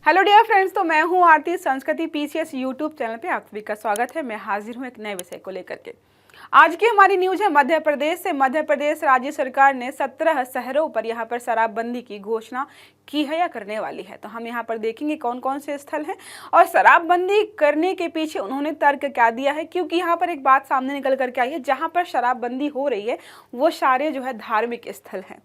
Hello dear friends, तो मैं हूं आरती। संस्कृति पीसीएस यूट्यूब चैनल पे आप सभी का स्वागत है। मैं हाजिर हूं एक नए विषय को लेकर के। आज की हमारी न्यूज है मध्य प्रदेश से। मध्य प्रदेश राज्य सरकार ने 17 शहरों पर यहाँ पर शराबबंदी की घोषणा की है या करने वाली है। तो हम यहाँ पर देखेंगे कौन कौन से स्थल हैं और शराबबंदी करने के पीछे उन्होंने तर्क क्या दिया है। क्योंकि यहाँ पर एक बात सामने निकल करके आई है, जहाँ पर शराबबंदी हो रही है वो सारे जो है धार्मिक स्थल हैं।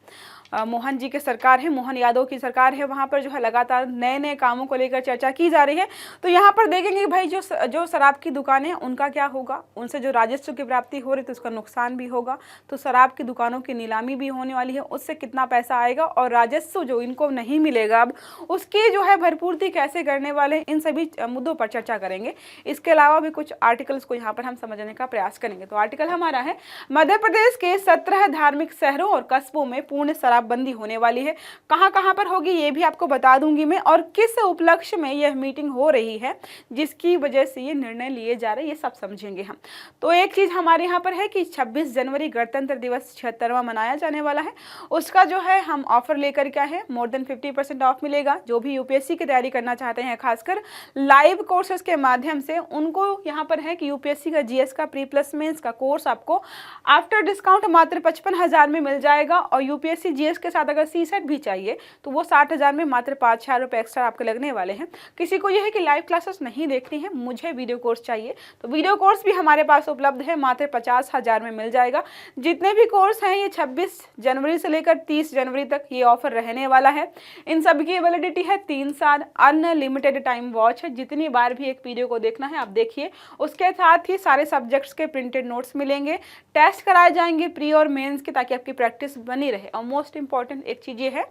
मोहन जी की सरकार है, मोहन यादव की सरकार है, वहाँ पर जो है लगातार नए नए कामों को लेकर चर्चा की जा रही है। तो यहाँ पर देखेंगे भाई जो शराब की दुकानें हैं उनका क्या होगा, उनसे जो राजस्व की प्राप्ति हो रही है तो उसका नुकसान भी होगा। तो शराब की दुकानों की नीलामी भी होने वाली है, उससे कितना पैसा आएगा और राजस्व जो इनको नहीं मिलेगा अब उसकी जो है भरपूर्ति कैसे करने वाले हैं, इन सभी मुद्दों पर चर्चा करेंगे। इसके अलावा भी कुछ आर्टिकल्स को यहाँ पर हम समझने का प्रयास करेंगे। तो आर्टिकल हमारा है मध्य प्रदेश के 17 धार्मिक शहरों और कस्बों में पूर्ण शराबबंदी होने वाली है। कहां कहां पर होगी ये भी आपको बता दूंगी मैं, और किस उपलक्ष्य में यह मीटिंग हो रही है जिसकी वजह से ये निर्णय लिए जा रहे हैं, ये सब समझेंगे हम। तो एक चीज हमारे यहाँ पर है कि 26 जनवरी गणतंत्र दिवस 76वां मनाया जाने वाला है। उसका जो है हम ऑफर लेकर क्या है, मोर देन 50% ऑफ मिलेगा। जो भी यूपीएससी की तैयारी करना चाहते हैं, खासकर लाइव कोर्सेज के माध्यम से, उनको यहाँ पर है कि यूपीएससी का जीएस का प्री प्लस मेंस का कोर्स आपको आफ्टर डिस्काउंट मात्र 55,000 में मिल जाएगा। और यूपीएससी जीएस के साथ अगर सी सेट भी चाहिए तो वो 60,000 में मात्र 5,000 रुपये एक्स्ट्रा आपके लगने वाले हैं। किसी को यह है कि लाइव क्लासेस नहीं देखनी है, मुझे वीडियो कोर्स चाहिए, तो वीडियो कोर्स भी हमारे पास उपलब्ध है, मात्र 50,000 में मिल जाएगा। जितने भी कोर्स हैं ये 26 जनवरी से लेकर 30 जनवरी तक ये ऑफर रहने वाला है। इन सब की वैलिडिटी है 3 साल, अनलिमिटेड टाइम वॉच है, जितनी बार भी एक वीडियो को देखना है आप देखिए। उसके साथ ही सारे सब्जेक्ट्स के प्रिंटेड नोट्स मिलेंगे, टेस्ट कराए जाएंगे प्री और मेंस के, ताकि आपकी प्रैक्टिस बनी रहे। और मोस्ट इंपॉर्टेंट एक चीज ये है,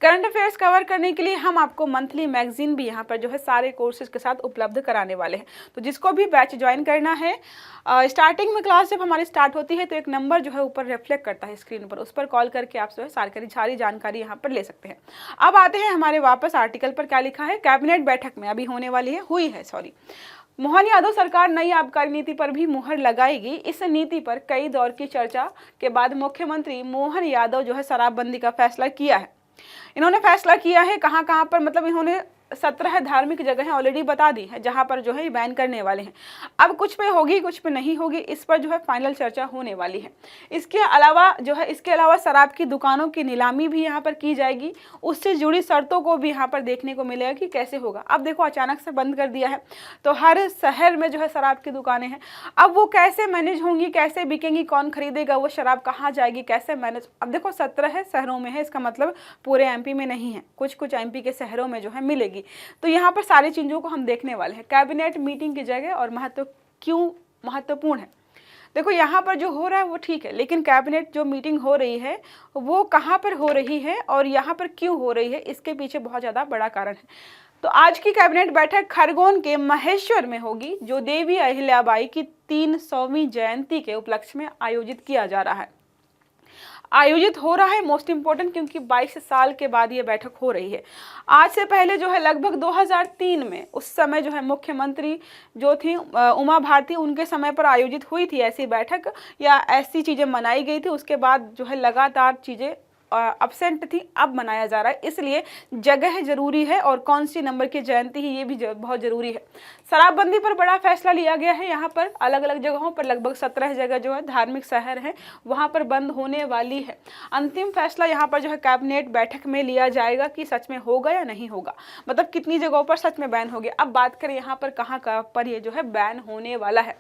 करंट अफेयर्स कवर करने के लिए हम आपको मंथली मैगजीन भी यहाँ पर जो है सारे कोर्सेज के साथ उपलब्ध कराने वाले हैं। तो जिसको भी बैच ज्वाइन करना है, स्टार्टिंग में क्लास जब हमारी स्टार्ट होती है तो एक नंबर जो है ऊपर रिफ्लेक्ट करता है स्क्रीन पर, उस पर कॉल करके आप जो है सारी जानकारी यहाँ पर ले सकते हैं। अब आते हैं हमारे वापस आर्टिकल पर। क्या लिखा है, कैबिनेट बैठक में अभी होने वाली है, मोहन यादव सरकार नई आबकारी नीति पर भी मुहर लगाएगी। इस नीति पर कई दौर की चर्चा के बाद मुख्यमंत्री मोहन यादव जो है शराबबंदी का फैसला किया है। इन्होंने फैसला किया है कहां कहां पर, मतलब इन्होंने 17 धार्मिक जगह ऑलरेडी बता दी है जहां पर जो है बैन करने वाले हैं। अब कुछ पे होगी कुछ पे नहीं होगी, इस पर जो है फाइनल चर्चा होने वाली है। इसके अलावा शराब की दुकानों की नीलामी भी यहाँ पर की जाएगी। उससे जुड़ी शर्तों को भी यहाँ पर देखने को मिलेगा कि कैसे होगा। अब देखो अचानक से बंद कर दिया है तो हर शहर में जो है शराब की दुकानें हैं, अब वो कैसे मैनेज होंगी, कैसे बिकेंगी, कौन खरीदेगा, वो शराब कहाँ जाएगी, कैसे मैनेज। अब देखो 17 शहरों में है, इसका मतलब पूरे एमपी में नहीं है, कुछ कुछ एमपी के शहरों में जो है मिलेगी। तो यहाँ पर सारी चीजों को हम देखने वाले हैं। कैबिनेट मीटिंग की जगह और महत्व क्यों महत्वपूर्ण है, देखो यहाँ पर जो हो रहा है वो ठीक है, लेकिन कैबिनेट जो मीटिंग हो रही है वो कहाँ पर हो रही है और यहाँ पर क्यों हो रही है, इसके पीछे बहुत ज़्यादा बड़ा कारण है। तो आज की कैबिनेट बैठक खरगोन के महेश्वर में होगी, जो देवी अहिल्याबाई की 300वीं जयंती के उपलक्ष्य में आयोजित हो रहा है। मोस्ट इंपॉर्टेंट क्योंकि 22 साल के बाद ये बैठक हो रही है। आज से पहले जो है लगभग 2003 में, उस समय जो है मुख्यमंत्री जो थी उमा भारती, उनके समय पर आयोजित हुई थी ऐसी बैठक या ऐसी चीज़ें मनाई गई थी। उसके बाद जो है लगातार चीज़ें अब्सेंट थी, अब मनाया जा रहा है। इसलिए जगह जरूरी है और कौन सी नंबर की जयंती है ये भी बहुत जरूरी है। शराबबंदी पर बड़ा फैसला लिया गया है। यहाँ पर अलग अलग जगहों पर लगभग 17 जगह जो है धार्मिक शहर हैं वहाँ पर बंद होने वाली है। अंतिम फैसला यहाँ पर जो है कैबिनेट बैठक में लिया जाएगा कि सच में होगा या नहीं होगा, मतलब कितनी जगहों पर सच में बैन हो गया। अब बात करें यहाँ पर कहाँ पर ये जो है बैन होने वाला है।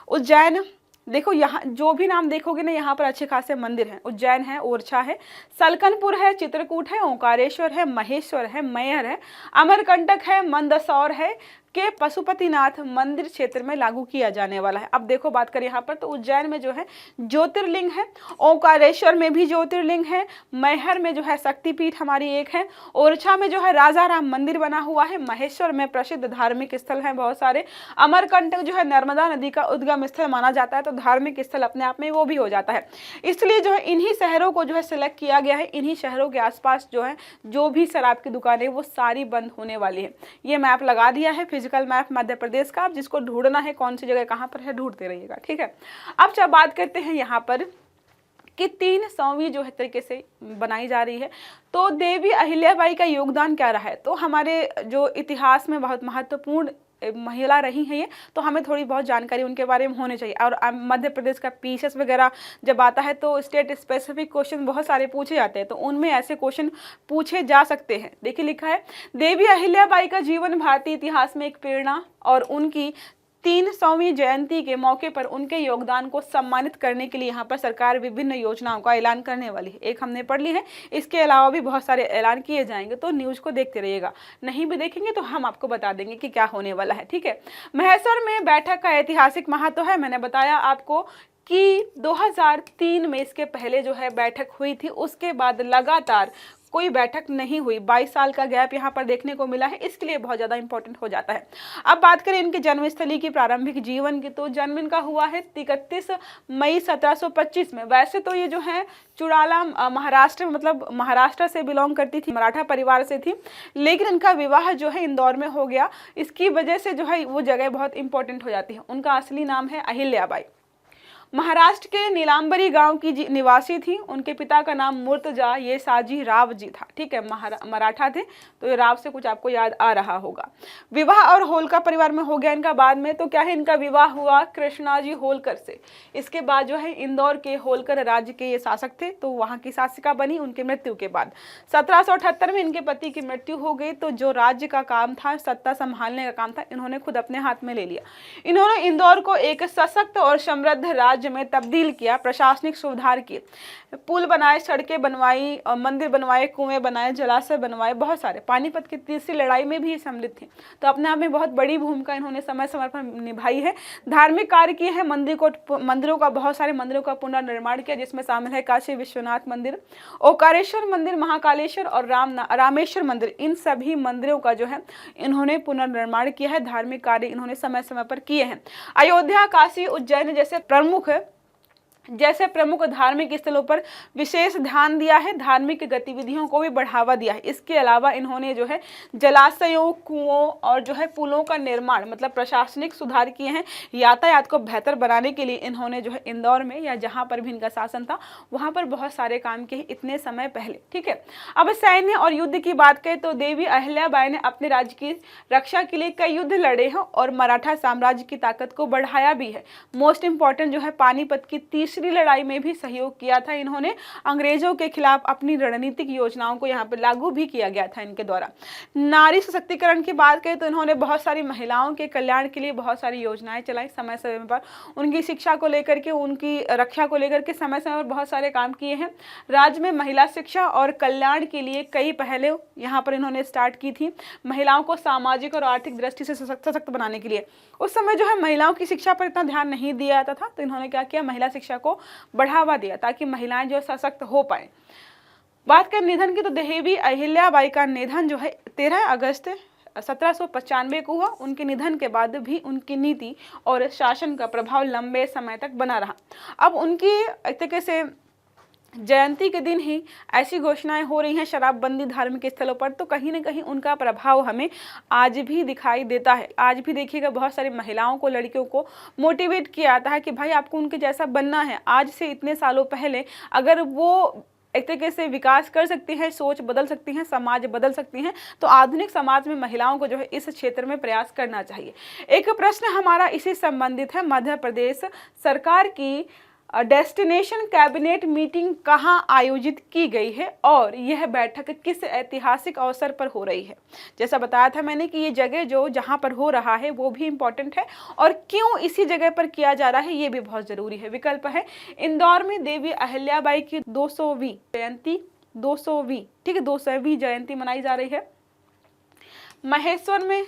उज्जैन, देखो यहाँ जो भी नाम देखोगे ना, यहाँ पर अच्छे खासे मंदिर हैं। उज्जैन है, ओरछा है, सलकनपुर है, चित्रकूट है, ओंकारेश्वर है, महेश्वर है, मैहर है, अमरकंटक है, मंदसौर है के पशुपतिनाथ मंदिर क्षेत्र में लागू किया जाने वाला है। अब देखो बात करें यहाँ पर तो उज्जैन में जो है ज्योतिर्लिंग है, ओंकारेश्वर में भी ज्योतिर्लिंग है, मैहर में जो है शक्तिपीठ हमारी एक है, ओरछा में जो है राजा राम मंदिर बना हुआ है, महेश्वर में प्रसिद्ध धार्मिक स्थल हैं बहुत सारे, अमरकंटक जो है नर्मदा नदी का उद्गम स्थल माना जाता है, तो धार्मिक स्थल अपने आप में वो भी हो जाता है। इसलिए जो है इन्हीं शहरों को जो है सिलेक्ट किया गया है। इन्हीं शहरों के आसपास जो है जो भी शराब की दुकानें वो सारी बंद होने वाली है। ये मैप लगा दिया है, फिजिकल मैप मध्य प्रदेश का। आप जिसको ढूंढना है कौन सी जगह कहाँ पर है ढूंढते रहिएगा, ठीक है। अब जब बात करते हैं यहाँ पर कि 300वीं जो है तरीके से बनाई जा रही है। तो देवी अहिल्याबाई का योगदान क्या रहा है, तो हमारे जो इतिहास में बहुत महत्वपूर्ण महिला रही हैं ये, तो हमें थोड़ी बहुत जानकारी उनके बारे में होनी चाहिए। और मध्य प्रदेश का पीसीएस वगैरह जब आता है तो स्टेट स्पेसिफिक क्वेश्चन बहुत सारे पूछे जाते हैं, तो उनमें ऐसे क्वेश्चन पूछे जा सकते हैं। देखिए लिखा है, देवी अहिल्याबाई का जीवन भारतीय इतिहास में एक प्रेरणा और उनकी 300वीं जयंती के मौके पर उनके योगदान को सम्मानित करने के लिए यहाँ पर सरकार विभिन्न योजनाओं का ऐलान करने वाली है। एक हमने पढ़ ली है, इसके अलावा भी बहुत सारे ऐलान किए जाएंगे, तो न्यूज़ को देखते रहिएगा। नहीं भी देखेंगे तो हम आपको बता देंगे कि क्या होने वाला है। ठीक है, महेश्वर में बैठक का ऐतिहासिक महत्व है। मैंने बताया आपको कि 2003 में इसके पहले जो है बैठक हुई थी, उसके बाद लगातार कोई बैठक नहीं हुई। 22 साल का गैप यहाँ पर देखने को मिला है, इसके लिए बहुत ज़्यादा इंपॉर्टेंट हो जाता है। अब बात करें इनके जन्मस्थली की प्रारंभिक जीवन की, तो जन्म इनका हुआ है 31 मई 1725 में। वैसे तो ये जो है चुड़ाला महाराष्ट्र, मतलब महाराष्ट्र से बिलोंग करती थी, मराठा परिवार से थी, लेकिन इनका विवाह जो है इंदौर में हो गया। इसकी वजह से जो है वो जगह बहुत इंपॉर्टेंट हो जाती है। उनका असली नाम है अहिल्याबाई। महाराष्ट्र के नीलांबरी गांव की निवासी थी। उनके पिता का नाम मुर्तजा ये साजी राव जी था। ठीक है, मराठा थे, तो ये राव से कुछ आपको याद आ रहा होगा। विवाह और होलकर परिवार में हो गया इनका बाद में, तो क्या है, इनका विवाह हुआ कृष्णाजी होलकर से। इसके बाद जो है इंदौर के होलकर राज्य के ये शासक थे, तो वहाँ की शासिका बनी उनकी मृत्यु के बाद। 1778 में इनके पति की मृत्यु हो गई, तो जो राज्य का काम था, सत्ता संभालने का काम था, इन्होंने खुद अपने हाथ में ले लिया। इन्होंने इंदौर को एक सशक्त और समृद्ध राज्य में तब्दील किया, प्रशासनिक सुधार किए, पुल बनाए, सड़कें बनवाई, मंदिर बनवाए, कुएं बनाए, जलाशय बनवाए, बहुत सारे। पानीपत की तीसरी लड़ाई में भी सम्मिलित थी, तो अपने आप में बहुत बड़ी भूमिका इन्होंने समय समय पर निभाई है। धार्मिक कार्य किए हैं, मंदिरों का बहुत सारे मंदिरों का पुनर्निर्माण किया, जिसमें शामिल है काशी विश्वनाथ मंदिर, ओकारेश्वर मंदिर, महाकालेश्वर और रामेश्वर मंदिर। इन सभी मंदिरों का जो है इन्होंने पुनर्निर्माण किया है। धार्मिक कार्य इन्होंने समय समय पर किए हैं। अयोध्या, काशी, उज्जैन जैसे प्रमुख धार्मिक स्थलों पर विशेष ध्यान दिया है। धार्मिक गतिविधियों को भी बढ़ावा दिया है। इसके अलावा इन्होंने जो है जलाशयों, कुओं और जो है पुलों का निर्माण, मतलब प्रशासनिक सुधार किए हैं। यातायात को बेहतर बनाने के लिए इन्होंने जो है इंदौर में या जहां पर भी इनका शासन था वहां पर बहुत सारे काम किए इतने समय पहले। ठीक है, अब सैन्य और युद्ध की बात करें तो देवी अहिल्याबाई ने अपने राज्य की रक्षा के लिए कई युद्ध लड़े हैं और मराठा साम्राज्य की ताकत को बढ़ाया भी है। मोस्ट इंपॉर्टेंट जो है पानीपत की तीसरी लड़ाई में भी सहयोग किया था इन्होंने। अंग्रेजों के खिलाफ अपनी रणनीतिक योजनाओं को यहाँ पर लागू भी किया गया था इनके द्वारा। नारी सशक्तिकरण की बात करें तो इन्होंने बहुत सारी महिलाओं के कल्याण के लिए बहुत सारी योजनाएं चलाई। समय समय पर उनकी शिक्षा को लेकर के, उनकी रक्षा को लेकर के समय समय पर बहुत सारे काम किए हैं। राज्य में महिला शिक्षा और कल्याण के लिए कई पहले यहाँ पर इन्होंने स्टार्ट की थी। महिलाओं को सामाजिक और आर्थिक दृष्टि से सशक्त बनाने के लिए उस समय जो है महिलाओं की शिक्षा पर इतना ध्यान नहीं दिया जाता था, तो इन्होंने क्या किया, महिला शिक्षा को बढ़ावा दिया ताकि महिलाएं जो सशक्त हो पाए। बात करें निधन की तो देवी अहिल्याबाई का निधन जो है 13 अगस्त 1795 को हुआ। उनके निधन के बाद भी उनकी नीति और शासन का प्रभाव लंबे समय तक बना रहा। अब उनकी एक तरीके से जयंती के दिन ही ऐसी घोषणाएं हो रही हैं शराबबंदी धार्मिक स्थलों पर, तो कहीं ना कहीं उनका प्रभाव हमें आज भी दिखाई देता है। आज भी देखिएगा बहुत सारी महिलाओं को, लड़कियों को मोटिवेट किया जाता है कि भाई आपको उनके जैसा बनना है। आज से इतने सालों पहले अगर वो एक तरीके से विकास कर सकती हैं, सोच बदल सकती हैं, समाज बदल सकती हैं, तो आधुनिक समाज में महिलाओं को जो है इस क्षेत्र में प्रयास करना चाहिए। एक प्रश्न हमारा इसी संबंधित है, मध्य प्रदेश सरकार की डेस्टिनेशन कैबिनेट मीटिंग कहां आयोजित की गई है और यह बैठक किस ऐतिहासिक अवसर पर हो रही है। जैसा बताया था मैंने कि ये जगह जो जहां पर हो रहा है वो भी इम्पोर्टेंट है और क्यों इसी जगह पर किया जा रहा है ये भी बहुत ज़रूरी है। विकल्प है इंदौर में देवी अहिल्याबाई की 200वीं जयंती, 200वीं, ठीक है, 200वीं जयंती मनाई जा रही है। महेश्वर में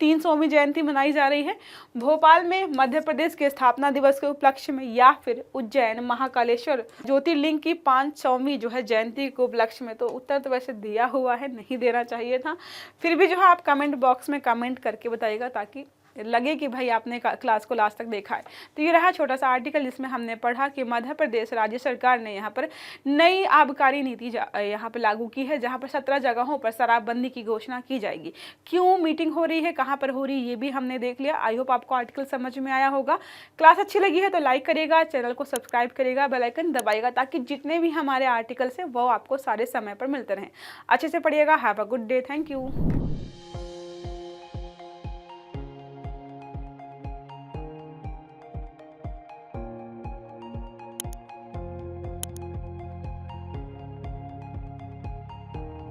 300वीं जयंती मनाई जा रही है। भोपाल में मध्य प्रदेश के स्थापना दिवस के उपलक्ष्य में, या फिर उज्जैन महाकालेश्वर ज्योतिर्लिंग की 500वीं जो है जयंती के उपलक्ष्य में। तो उत्तर तो वैसे दिया हुआ है, नहीं देना चाहिए था, फिर भी जो है आप कमेंट बॉक्स में कमेंट करके बताइएगा ताकि लगे कि भाई आपने क्लास को लास्ट तक देखा है। तो ये रहा छोटा सा आर्टिकल जिसमें हमने पढ़ा कि मध्य प्रदेश राज्य सरकार ने यहाँ पर नई आबकारी नीति यहाँ पर लागू की है, जहाँ पर 17 जगहों पर शराबबंदी की घोषणा की जाएगी। क्यों मीटिंग हो रही है, कहाँ पर हो रही है, ये भी हमने देख लिया। आई होप आपको आर्टिकल समझ में आया होगा। क्लास अच्छी लगी है तो लाइक करिएगा, चैनल को सब्सक्राइब करिएगा, बेल आइकन दबाइएगा, ताकि जितने भी हमारे आर्टिकल्स हैं वो आपको सारे समय पर मिलते रहें। अच्छे से पढ़िएगा। Have a good day. Thank you.